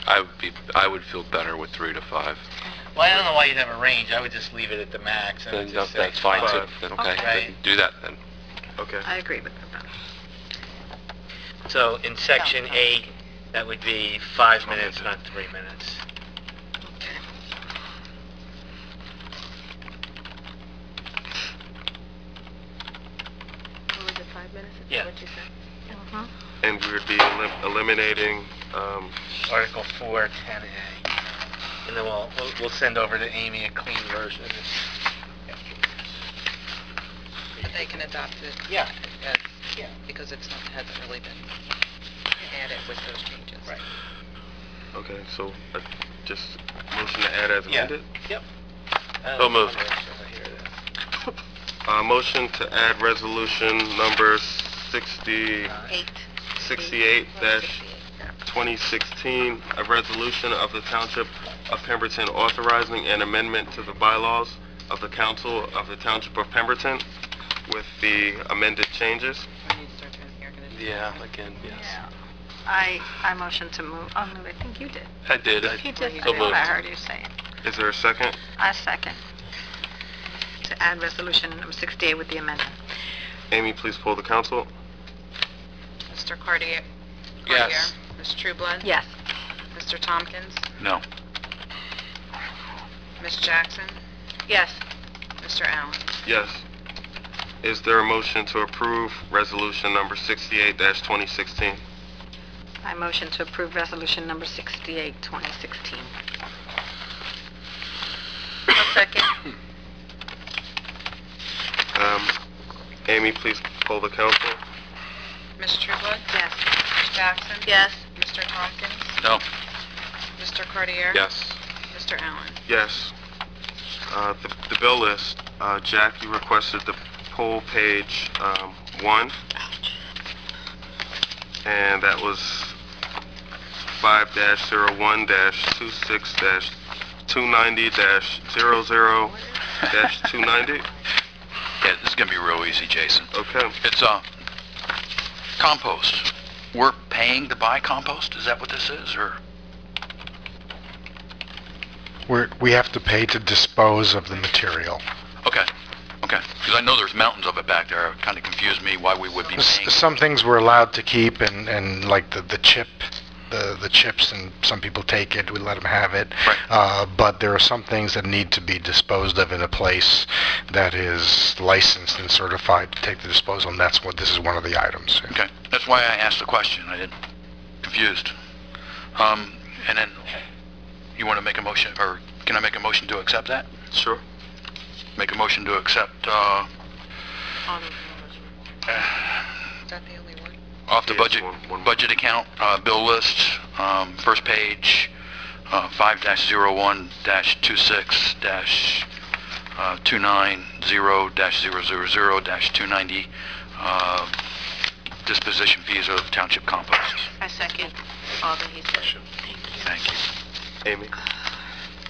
I would feel better with 3 to 5. Well, I don't know why you'd have a range, I would just leave it at the max. I would Then just say that's fine too. 5. Then okay, Okay. Right. then do that then. Okay. I agree with that. So in section 8, that would be 5 minutes, not 3 minutes. What was it, 5 minutes? Is that Yeah. what you said? Mhm. And we would be eliminating, Article 4, 10A. And then we'll send over to Amy a clean version of this. But they can adopt it Yeah, as, yeah. because hasn't really been added with those changes. Right. okay, so just motion to add as Yeah. amended? Yep. So moved. Here it Motion to add resolution number 68-2016, a resolution of the Township of Pemberton authorizing an amendment to the bylaws of the Council of the Township of Pemberton with the amended changes. We need to start doing the organization. Yeah, again, yes. Yeah. I motion to move, oh, no, I think you did. I did. He just So did what I moved. heard you say. Is there a second? I second. To add resolution number 68 with the amendment. Amy, please poll the council. Mr. Cartier? Yes. Ms. Trueblood? Yes. Mr. Tompkins? No. Ms. Jackson? Yes. Mr. Allen? Yes. Is there a motion to approve resolution number 68-2016? I motion to approve resolution number 68, 2016. A second. Amy, please poll the council. Ms. Trueblood? Yes. Ms. Jackson? Yes. Mr. Tompkins? No. Mr. Cartier? Yes. Mr. Allen? Yes. The bill list, Jack, you requested the poll page 1, and that was 5-01-26-290-00-290. Yeah, this is gonna be real easy, Jason. Okay. It's, compost. We're paying to buy compost? Is that what this is, or? We have to pay to dispose of the material. Okay, okay. Because I know there's mountains of it back there. It kind of confused me why we would be paying. Some things we're allowed to keep, and like the chips, and some people take it, we let them have it. Right. But there are some things that need to be disposed of in a place that is licensed and certified to take the disposal, and this is one of the items. Okay, that's why I asked the question. I didn't confused. And then you want to make a motion, or can I make a motion to accept that? Sure. Make a motion to accept, Is that the only one? off the Yes, budget, one. budget account, bill list, first page, 5-01-26-290-000-290, disposition fees of township compost. I second all that he said. Thank you. Amy?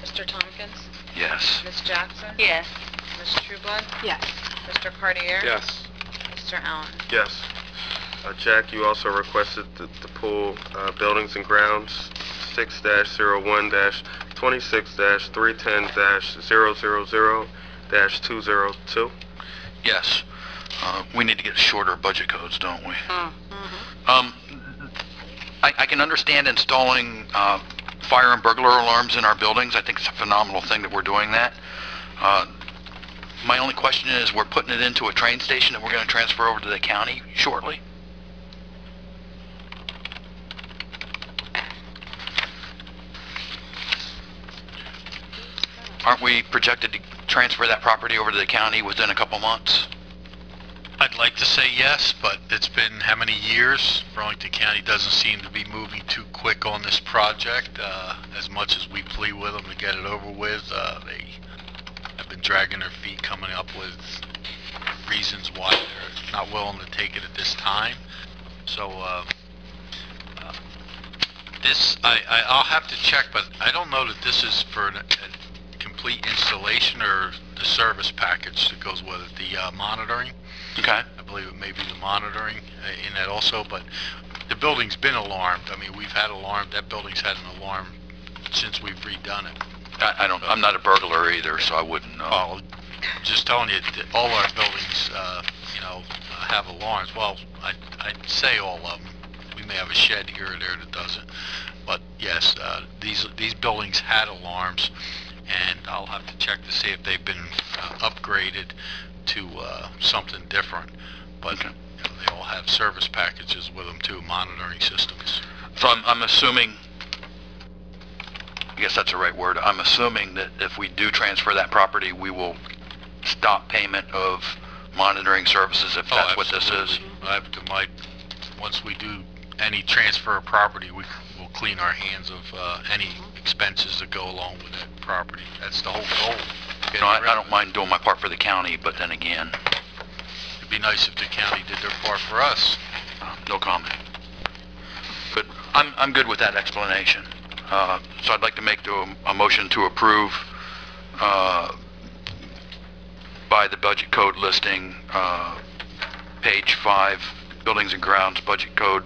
Mr. Tompkins? Yes. Ms. Jackson? Yes. Ms. Trueblood? Yes. Mr. Cartier? Yes. Mr. Allen? Yes. Jack, you also requested the pool buildings and grounds 6-01-26-310-000-202. Yes. We need to get shorter budget codes, don't we? I can understand installing fire and burglar alarms in our buildings. I think it's a phenomenal thing that we're doing that. My only question is, we're putting it into a train station that we're going to transfer over to the county shortly. Aren't we projected to transfer that property over to the county within a couple months? I'd like to say yes, but it's been how many years? Burlington County doesn't seem to be moving too quick on this project. As much as we plead with them to get it over with, they have been dragging their feet, coming up with reasons why they're not willing to take it at this time. So I'll have to check, but I don't know that this is for a complete installation or the service package that goes with it, the monitoring. Okay. I believe it may be the monitoring in that also, but the building's been alarmed. I mean, we've had alarm, that building's had an alarm since we've redone it. I'm not a burglar either, so I wouldn't know. Oh, just telling you, that all our buildings, have alarms. Well, I'd say all of them. We may have a shed here or there that doesn't. But yes, these buildings had alarms, and I'll have to check to see if they've been upgraded to something different. But Okay. They all have service packages with them too, monitoring systems. So I'm assuming, I guess that's the right word, I'm assuming that if we do transfer that property, we will stop payment of monitoring services if that's what this is. Once we do any transfer of property, we will clean our hands of any expenses that go along with that property. That's the whole goal. You know, I don't mind doing my part for the county, but then again, It'd be nice if the county did their part for us. no comment. But I'm good with that explanation. So I'd like to make a motion to approve by the budget code listing, page 5, Buildings and Grounds Budget Code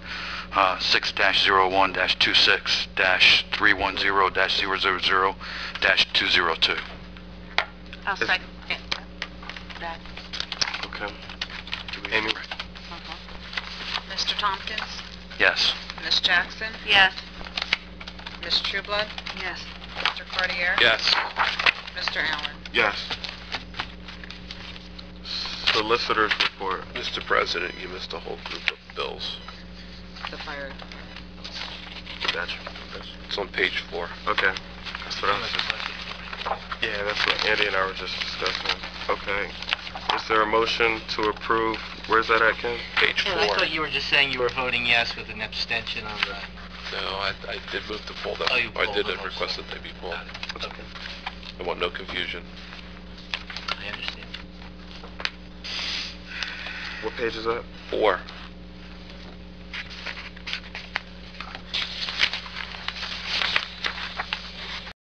6-01-26-310-000-202. I'll second that. Okay. Amy? Mr. Tompkins? Yes. Ms. Jackson? Yes. Ms. Trueblood? Yes. Mr. Cartier? Yes. Mr. Allen? Yes. Solicitor's report. Mr. President, you missed a whole group of bills. The fire. Gotcha. It's on page 4. Okay. That's what I was Yeah, that's what Andy and I were just discussing. Okay. Is there a motion to approve? Where's that at, Ken? Page 4. I thought you were just saying you were voting yes with an abstention on the... No, I did move to pull that. Oh, you I pulled did it, I'm request sorry. that they be pulled. Okay. I want no confusion. What page is that? 4.